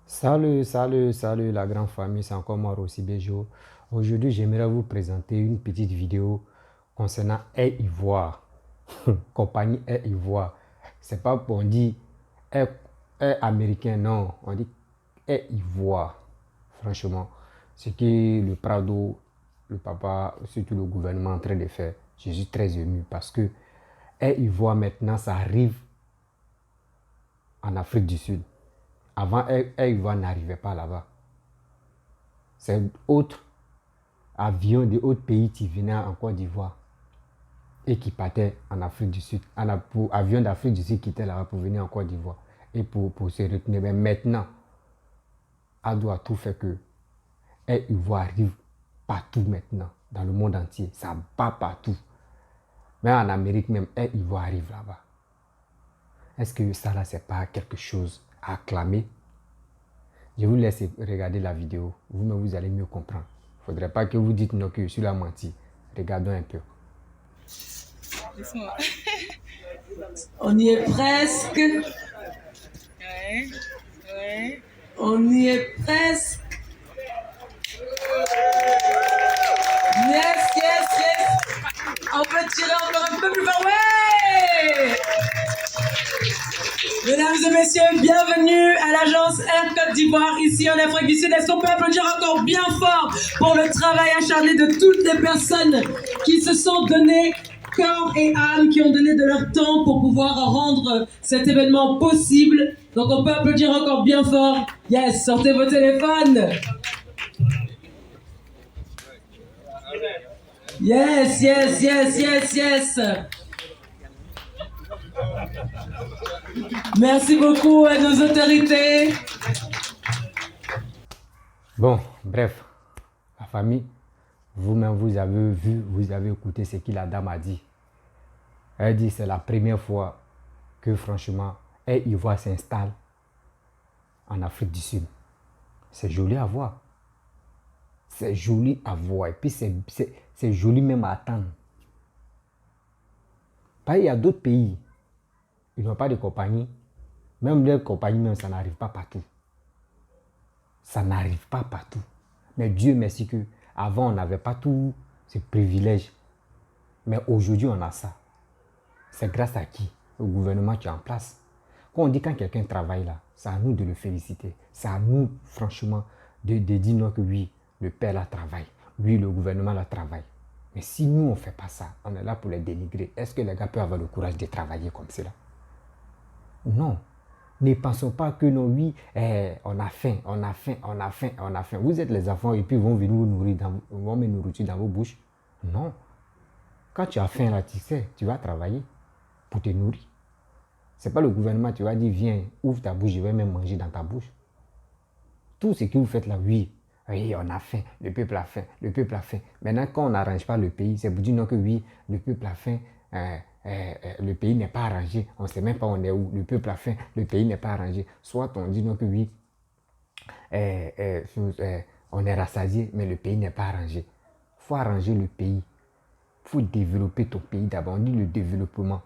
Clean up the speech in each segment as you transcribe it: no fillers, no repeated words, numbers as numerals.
Salut la grande famille, c'est encore moi Rossi Bejo. Aujourd'hui, j'aimerais vous présenter une petite vidéo concernant Air Ivoire, compagnie Air Ivoire. C'est pas pour dire Air, Air américain, non, on dit Air Ivoire. Franchement, ce que le Prado, le papa, surtout le gouvernement est en train de faire, je suis très ému parce que Air Ivoire maintenant, ça arrive en Afrique du Sud. Avant, Air Ivoire n'arrivait pas là-bas. C'est autre avion de autres pays qui venaient en Côte d'Ivoire et qui partaient en Afrique du Sud. Avion d'Afrique du Sud qui était là-bas pour venir en Côte d'Ivoire et pour se retenir. Mais maintenant, Ado a tout fait que Air Ivoire arrive partout maintenant, dans le monde entier. Ça bat partout. Même en Amérique, même Air Ivoire arrive là-bas. Est-ce que ça là, c'est pas quelque chose à acclamer? Je vous laisse regarder la vidéo. Vous-même, vous allez mieux comprendre. Il ne faudrait pas que vous dites non, que je suis la menti. Regardons un peu. On y est presque. Ouais, ouais. On y est presque. Yes, yes, yes. On peut tirer encore un peu plus fort. Ouais! Mesdames et messieurs, bienvenue à l'agence Air Côte d'Ivoire, ici en Afrique du Sud. Est-ce qu'on peut applaudir encore bien fort pour le travail acharné de toutes les personnes qui se sont données corps et âme, qui ont donné de leur temps pour pouvoir rendre cet événement possible. Donc on peut applaudir encore bien fort. Yes, sortez vos téléphones. Yes, yes, yes, yes, yes. Merci beaucoup à nos autorités. Bon, bref, la famille, vous-même, vous avez vu, vous avez écouté ce que la dame a dit. Elle dit que c'est la première fois que, franchement, Air Ivoire s'installe en Afrique du Sud. C'est joli à voir. C'est joli à voir. Et puis, c'est joli même à attendre. Parce qu'il y a d'autres pays, ils n'ont pas de compagnie. Même les compagnies, même, ça n'arrive pas partout. Ça n'arrive pas partout. Mais Dieu merci que avant on n'avait pas tous ces privilèges. Mais aujourd'hui, on a ça. C'est grâce à qui? Le gouvernement qui est en place. Quand on dit quand quelqu'un travaille là, c'est à nous de le féliciter. C'est à nous, franchement, de dire non que oui, le père là travaille. Oui, le gouvernement là travaille. Mais si nous, on ne fait pas ça, on est là pour les dénigrer. Est-ce que les gars peuvent avoir le courage de travailler comme cela? Non. Ne pensons pas que non, oui, on a faim, on a faim, on a faim, on a faim. Vous êtes les enfants et puis ils vont venir vous nourrir, vont mettre nourriture dans vos bouches. Non. Quand tu as faim là, tu sais, tu vas travailler pour te nourrir. Ce n'est pas le gouvernement, tu vas dire, viens, ouvre ta bouche, je vais même manger dans ta bouche. Tout ce que vous faites là, oui, oui, on a faim, le peuple a faim, le peuple a faim. Maintenant, quand on n'arrange pas le pays, c'est pour dire non que oui, le peuple a faim, le pays n'est pas arrangé, on ne sait même pas on est où, le peuple a faim, le pays n'est pas arrangé. Soit on dit non que oui, on est rassasié, mais le pays n'est pas arrangé. Il faut arranger le pays. Il faut développer ton pays d'abord. On dit le développement.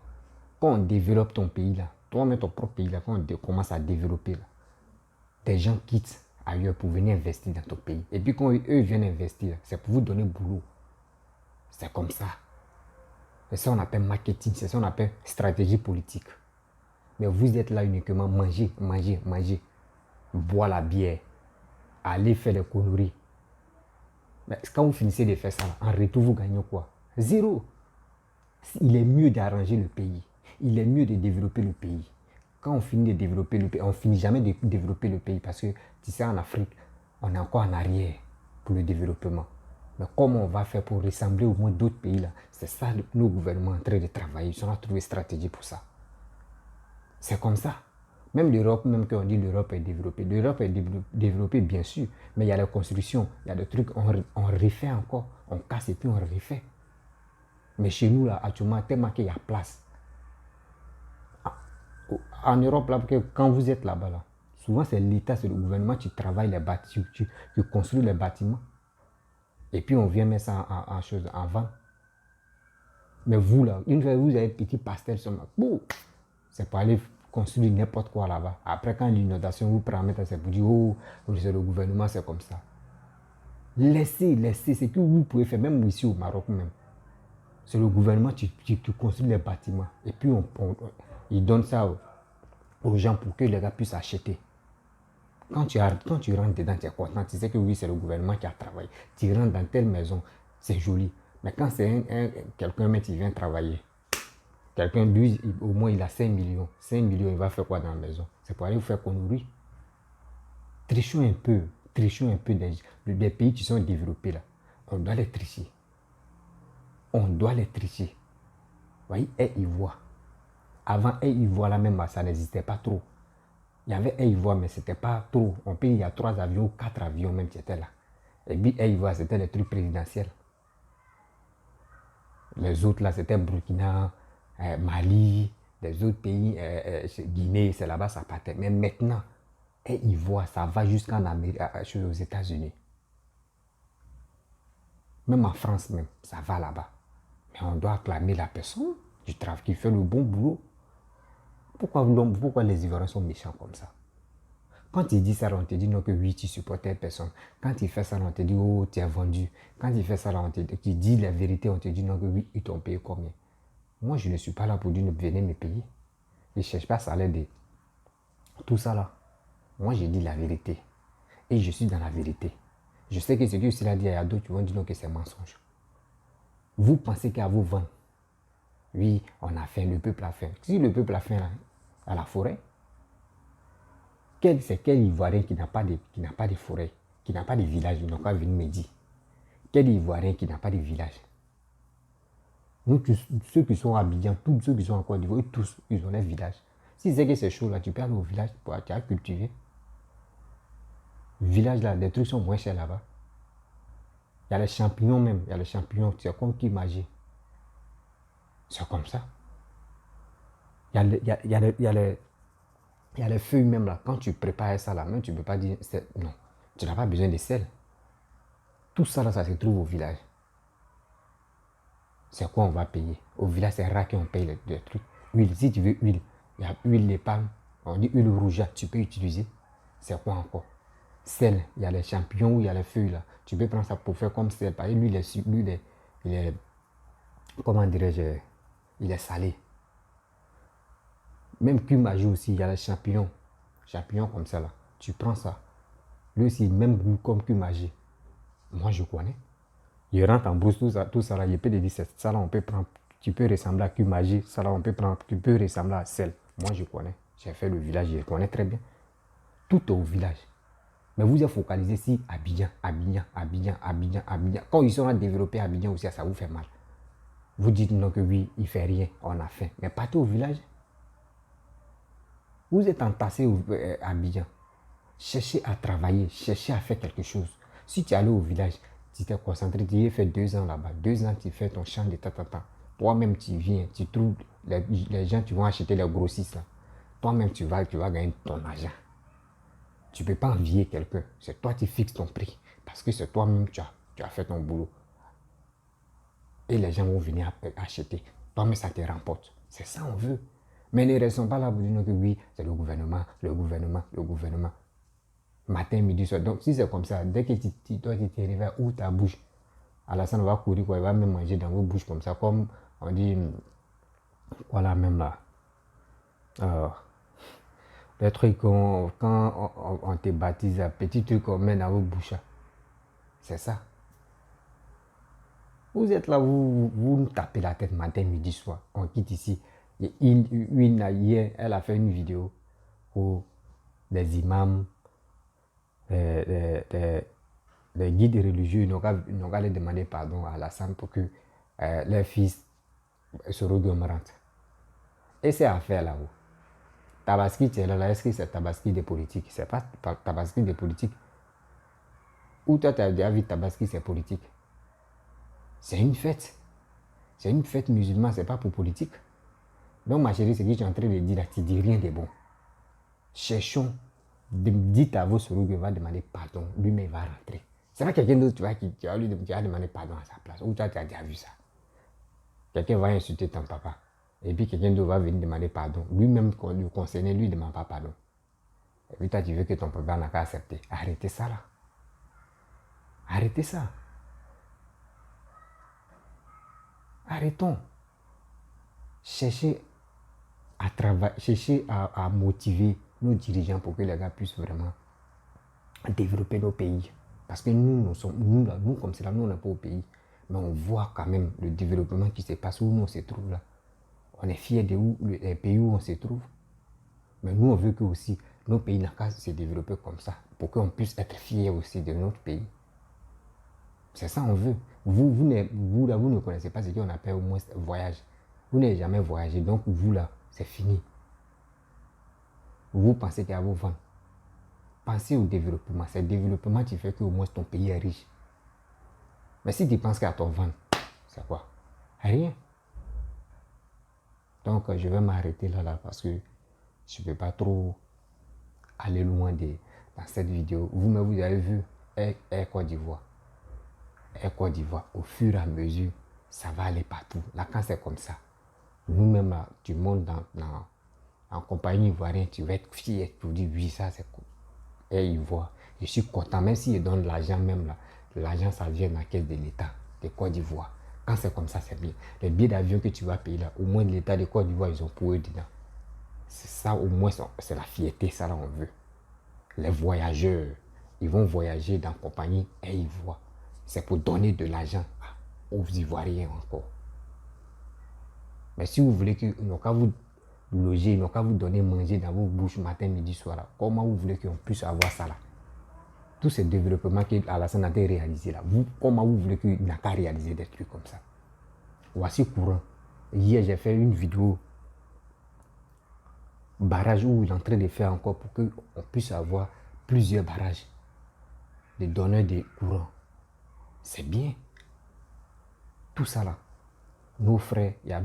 Quand on développe ton pays là, toi-même ton propre pays là, quand on commence à développer là, des gens quittent ailleurs pour venir investir dans ton pays. Et puis quand eux viennent investir, c'est pour vous donner boulot. C'est comme ça. C'est ça qu'on appelle marketing, c'est ça qu'on appelle stratégie politique. Mais vous êtes là uniquement manger, manger, manger. Boire la bière. Aller faire des conneries. Mais quand vous finissez de faire ça, en retour, vous gagnez quoi? Zéro. Il est mieux d'arranger le pays. Il est mieux de développer le pays. Quand on finit de développer le pays, on finit jamais de développer le pays parce que, tu sais, en Afrique, on est encore en arrière pour le développement. Mais comment on va faire pour ressembler au moins d'autres pays là? C'est ça nos gouvernements en train de travailler. Ils ont trouvé une stratégie pour ça. C'est comme ça. Même l'Europe, même quand on dit l'Europe est développée. L'Europe est développée, bien sûr. Mais il y a la construction, il y a des trucs, on refait encore. On casse et puis on refait. Mais chez nous, là, actuellement, tellement qu'il y a place. En Europe, là, quand vous êtes là-bas, là, souvent c'est l'État, c'est le gouvernement qui travaille les bâtiments, qui construit les bâtiments. Et puis on vient mettre ça en vente. Mais vous, là, une fois vous avez un petit pastel sur ma... C'est pour aller construire n'importe quoi là-bas. Après, quand l'inondation vous prend, c'est pour dire, oh, c'est le gouvernement, c'est comme ça. Laissez, c'est que vous pouvez faire, même ici au Maroc même. C'est le gouvernement qui construit les bâtiments. Et puis, il donne ça aux gens pour que les gars puissent acheter. Quand tu rentres dedans, tu es content. Tu sais que oui, c'est le gouvernement qui a travaillé. Tu rentres dans telle maison, c'est joli. Mais quand c'est quelqu'un qui vient travailler, quelqu'un, lui, au moins, il a 5 millions. 5 millions, il va faire quoi dans la maison? C'est pour aller vous faire connerie. Trichons un peu des pays qui sont développés là. On doit les tricher. On doit les tricher. Vous voyez, Air Ivoire. Avant Air Ivoire, là même, ça n'existait pas trop. Il y avait Air Ivoire, mais c'était pas trop. On peut, il y a 3 avions, 4 avions même qui étaient là. Et puis Air Ivoire, c'était les trucs présidentiels. Les autres là, c'était Burkina, Mali, les autres pays, Guinée, c'est là-bas, ça partait. Mais maintenant, Air Ivoire, ça va jusqu'en Amérique, aux États-Unis. Même en France, même, ça va là-bas. Mais on doit acclamer la personne qui fait le bon boulot. Pourquoi les Ivoiriens sont méchants comme ça? Quand il dit ça, on te dit non que oui, tu supportes personne. Quand il fait ça, on te dit oh, tu es vendu. Quand il fait ça, on te dit la vérité, on te dit non que oui, ils t'ont payé combien. Moi, je ne suis pas là pour dire venez me payer. Je ne cherche pas ça l'aide. Tout ça là. Moi, je dis la vérité. Et je suis dans la vérité. Je sais que ce que cela dit, il y a d'autres qui vont dire non que c'est mensonge. Vous pensez qu'à vous vendre. Oui, on a faim, le peuple a faim. Si le peuple a faim là, à la forêt, c'est quel Ivoirien qui n'a pas de forêt, qui n'a pas de village, ils n'ont qu'à venir me dire. Quel Ivoirien qui n'a pas de village? Nous, ceux qui sont à Abidjan, tous ceux qui sont en Côte d'Ivoire, tous, ils ont des villages. Si c'est que c'est chaud là, tu peux aller au village pour cultiver. Village là, les trucs sont moins chers là-bas. Il y a les champignons même, il y a les champignons, c'est comme qui magie. C'est comme ça. Il y a les feuilles même là. Quand tu prépares ça là, même tu ne peux pas dire non. Tu n'as pas besoin de sel. Tout ça là, ça se trouve au village. C'est quoi on va payer? Au village, c'est rare qu'on paye les trucs. Huile, si tu veux huile, il y a huile de palme. On dit huile rouge, tu peux utiliser. C'est quoi encore? Sel, il y a les champignons ou il y a les feuilles là. Tu peux prendre ça pour faire comme sel. Parce que lui, il est comment dirais-je, il est salé. Même Kumaji aussi, il y a les champignons. Champignons comme ça là. Tu prends ça. Lui aussi, même goût comme Kumaji. Moi, je connais. Il rentre en brousse, tout ça là. Il peut te dire, ça là, on peut prendre. Tu peux ressembler à Kumaji. Ça là, on peut prendre. Tu peux ressembler à sel. Moi, je connais. J'ai fait le village, je connais très bien. Tout est au village. Mais vous êtes focalisé sur Abidjan. Quand ils sont développés à Abidjan aussi, ça vous fait mal. Vous dites non que oui, il ne fait rien, on a faim. Mais partez au village. Vous êtes entassé à Abidjan. Cherchez à travailler, cherchez à faire quelque chose. Si tu es allé au village, tu t'es concentré, tu as fait 2 ans là-bas. 2 ans, tu fais ton champ de tatata. Toi-même, tu viens, tu trouves les gens qui vont acheter les grossistes là. Toi-même, tu vas gagner ton argent. Tu ne peux pas envier quelqu'un. C'est toi qui fixes ton prix. Parce que c'est toi-même qui as fait ton boulot. Et les gens vont venir acheter. Toi-même, ça te remporte. C'est ça on veut. Mais ne restons pas là pour dire que oui, c'est le gouvernement. Matin, midi, soir. Donc, si c'est comme ça, dès que toi, tu te réveilles, ouvre ta bouche. Alassane va courir, quoi. Il va même manger dans vos bouches comme ça. Comme on dit, voilà, même là. Les trucs, quand on te baptise, petit truc qu'on met dans vos bouches. C'est ça. Vous êtes là, vous nous tapez la tête matin, midi, soir. On quitte ici. Hier, elle a fait une vidéo où les imams, les guides religieux n'ont qu'à aller demander pardon à Alassane pour que leur fils se rentre. Et c'est à faire là-haut. Tabaski, tu es là, est-ce que c'est Tabaski des politiques? C'est pas Tabaski des politiques. Ou toi, tu as déjà vu Tabaski, c'est politique? C'est une fête. C'est une fête musulmane, c'est pas pour politique. Donc, ma chérie, c'est que je suis en train de dire là, tu dis rien de bon. Cherchons. Dites à vos sourds qu'il va demander pardon. Lui-même, il va rentrer. C'est pas quelqu'un d'autre qui va lui demander pardon à sa place. Ou toi, tu as déjà vu ça. Quelqu'un va insulter ton papa. Et puis quelqu'un d'autre va venir demander pardon. Lui-même, le concerné, lui ne demande pas pardon. Et puis toi, tu veux que ton papa n'a qu'à accepter. Arrêtez ça là. Arrêtez ça. Arrêtons. Cherchez à travailler, cherchez à motiver nos dirigeants pour que les gars puissent vraiment développer nos pays. Parce que nous comme c'est là, nous on n'est pas au pays. Mais on voit quand même le développement qui se passe où nous on se trouve là. On est fiers des pays où on se trouve. Mais nous on veut que aussi nos pays n'ont qu'à se développer comme ça. Pour qu'on puisse être fiers aussi de notre pays. C'est ça on veut. Vous ne connaissez pas ce qu'on appelle au moins voyage. Vous n'avez jamais voyagé. Donc vous là, c'est fini. Vous pensez qu'à vous vendre. Pensez au développement. C'est le développement qui fait qu'au moins ton pays est riche. Mais si tu penses qu'à ton vendre, c'est quoi? Rien. Donc je vais m'arrêter là parce que je ne peux pas trop aller loin dans cette vidéo. Vous-même, vous avez vu Air Côte d'Ivoire. Air Côte d'Ivoire, au fur et à mesure, ça va aller partout. Là, quand c'est comme ça, nous-mêmes, là, tu montes en compagnie ivoirienne, tu vas être fier, tu dis oui, ça c'est cool. Air Ivoire, je suis content, même s'ils donnent l'argent même là, l'argent ça vient dans la caisse de l'État de Côte d'Ivoire. Quand c'est comme ça, c'est bien. Les billets d'avion que tu vas payer là, au moins l'État de Côte d'Ivoire, ils ont pour eux dedans. C'est ça, au moins, c'est la fierté, ça là on veut. Les voyageurs, ils vont voyager dans la compagnie Air Ivoire. C'est pour donner de l'argent aux Ivoiriens encore. Mais si vous voulez qu'ils n'ont qu'à vous loger, ils n'ont qu'à vous donner manger dans vos bouches matin, midi, soir, là, comment vous voulez qu'on puisse avoir ça là? Tous ces développements qu'Alassane a réalisé là, comment vous voulez qu'il n'a qu'à réaliser des trucs comme ça? Voici courant. Hier, j'ai fait une vidéo barrage où il est en train de faire encore pour qu'on puisse avoir plusieurs barrages de donneurs de courant. C'est bien. Tout ça là. Nos frères, il y a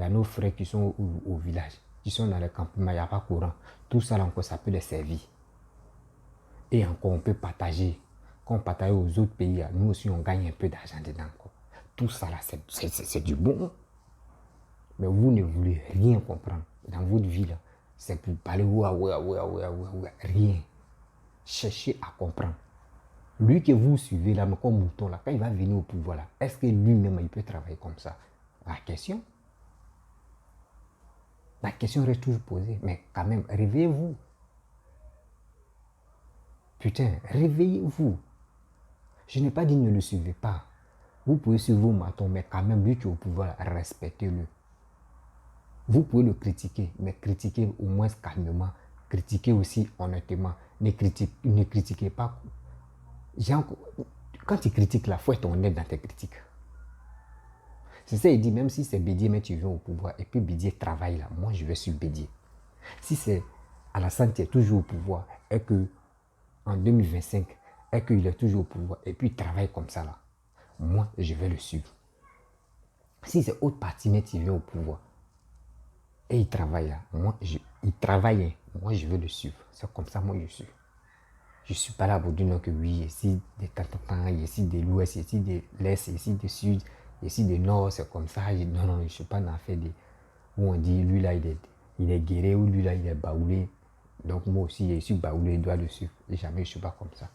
nos frères qui sont au village, qui sont dans le campement, il n'y a pas courant. Tout ça là encore, ça peut les servir. Et encore, on peut partager. Quand on partage aux autres pays, là, nous aussi, on gagne un peu d'argent dedans. Quoi. Tout ça là, c'est du bon. Mais vous ne voulez rien comprendre dans votre vie là. C'est pour parler rien. Cherchez à comprendre. Lui que vous suivez là, mais comme mouton là, quand il va venir au pouvoir là, est-ce que lui-même il peut travailler comme ça? La question reste toujours posée. Mais quand même, réveillez-vous. Putain, réveillez-vous. Je n'ai pas dit ne le suivez pas. Vous pouvez suivre vos matons, mais quand même, lui qui est au pouvoir, respectez-le. Vous pouvez le critiquer, mais critiquez au moins calmement. Critiquez aussi honnêtement. Ne critiquez pas. Quand tu critiques là, il faut être honnête dans tes critiques. C'est ça, il dit, même si c'est Bédié, mais tu viens au pouvoir, et puis Bédié travaille là, moi je vais sur Bédié. Si c'est Alassane qui est toujours au pouvoir, et que en 2025, et qu'il est toujours au pouvoir, et puis il travaille comme ça là, moi je vais le suivre. Si c'est autre parti, mais tu viens au pouvoir, et il travaille là, il travaille, moi je vais le suivre. C'est comme ça, moi je suis. Je ne suis pas là pour dire non que oui, ici des Tatantans, ici des l'ouest, ici de l'est, ici du sud, ici du nord, c'est comme ça. Non, je ne suis pas dans l'affaire où on dit lui là il est guéri ou lui là il est baoulé. Donc moi aussi je suis baoulé, je dois le suivre. Et jamais je ne suis pas comme ça.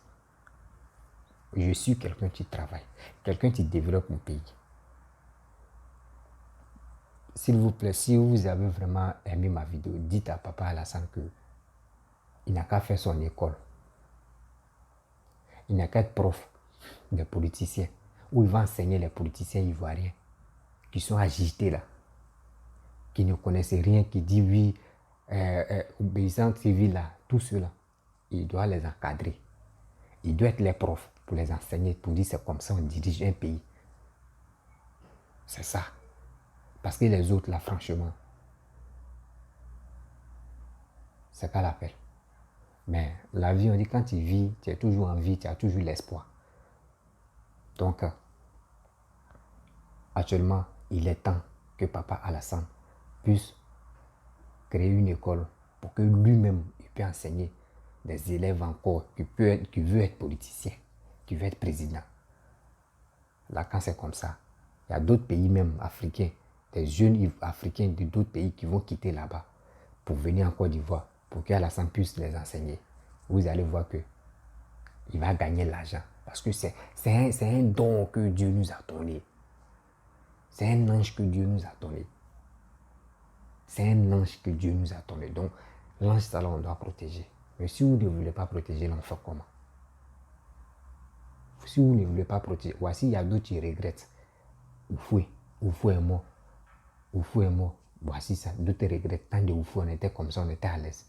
Je suis quelqu'un qui travaille, quelqu'un qui développe mon pays. S'il vous plaît, si vous avez vraiment aimé ma vidéo, dites à Papa Alassane qu'il n'a qu'à faire son école. Il n'a qu'à être prof des politiciens, où il va enseigner les politiciens ivoiriens qui sont agités là, qui ne connaissent rien, qui disent oui, obéissance civile là, tout cela. Il doit les encadrer. Il doit être les profs pour les enseigner, pour dire c'est comme ça on dirige un pays. C'est ça. Parce que les autres là, franchement, c'est pas la peine. Mais la vie, on dit quand tu vis, tu es toujours en vie, tu as toujours l'espoir. Donc, actuellement, il est temps que Papa Alassane puisse créer une école pour que lui-même, il puisse enseigner des élèves encore qui veulent être politicien, qui veulent être président. Là, quand c'est comme ça, il y a d'autres pays même africains des jeunes Africains de d'autres pays qui vont quitter là-bas pour venir en Côte d'Ivoire, pour qu'Alassane puisse les enseigner. Vous allez voir que il va gagner l'argent. Parce que c'est un don que Dieu nous a donné. C'est un ange que Dieu nous a donné. C'est un ange que Dieu nous a donné. Donc, l'ange, ça, on doit protéger. Mais si vous ne voulez pas protéger l'enfant, comment? Si vous ne voulez pas protéger, voici, il y a d'autres qui regrettent. Oufoué est mort. Oufou est mort. Voici ça. D'autres regrettent. Tant de Oufou, on était comme ça, on était à l'aise.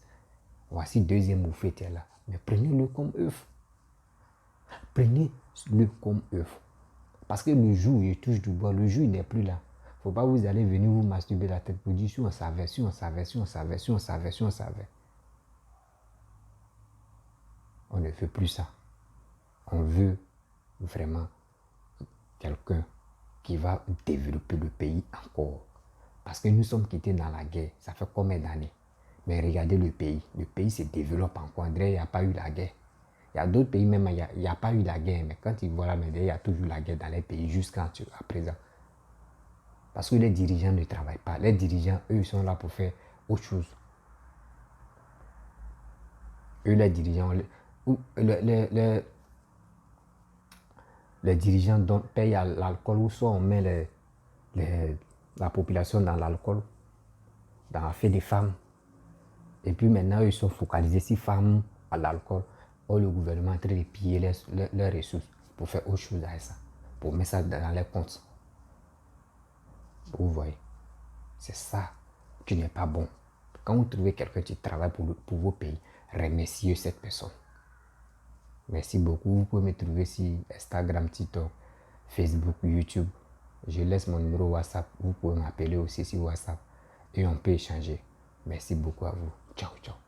Voici deuxième Oufou était là. Mais prenez-le comme œuf. Prenez-le comme œuf. Parce que le jour où il touche du bois, le jour il n'est plus là. Il ne faut pas vous allez venir vous masturber la tête pour dire si on savait, si on savait, si on savait, si on savait, si on savait. On ne fait plus ça. On veut vraiment quelqu'un qui va développer le pays encore. Parce que nous sommes quittés dans la guerre. Ça fait combien d'années? Mais regardez le pays. Le pays se développe encore. André, il n'y a pas eu la guerre. Il y a d'autres pays même, il n'y a pas eu la guerre. Mais quand ils voient la médaille, il y a toujours la guerre dans les pays jusqu'à présent. Parce que les dirigeants ne travaillent pas. Les dirigeants, eux, ils sont là pour faire autre chose. Eux, les dirigeants, les dirigeants payent à l'alcool ou soit on met la population dans l'alcool, dans la fête des femmes. Et puis maintenant, eux, ils sont focalisés sur femmes à l'alcool. Or, le gouvernement est en train de piller leurs ressources pour faire autre chose avec ça, pour mettre ça dans les comptes. Vous voyez, c'est ça qui n'est pas bon. Quand vous trouvez quelqu'un qui travaille pour vos pays, remerciez cette personne. Merci beaucoup. Vous pouvez me trouver sur Instagram, TikTok, Facebook, YouTube. Je laisse mon numéro WhatsApp. Vous pouvez m'appeler aussi sur WhatsApp et on peut échanger. Merci beaucoup à vous. Ciao, ciao.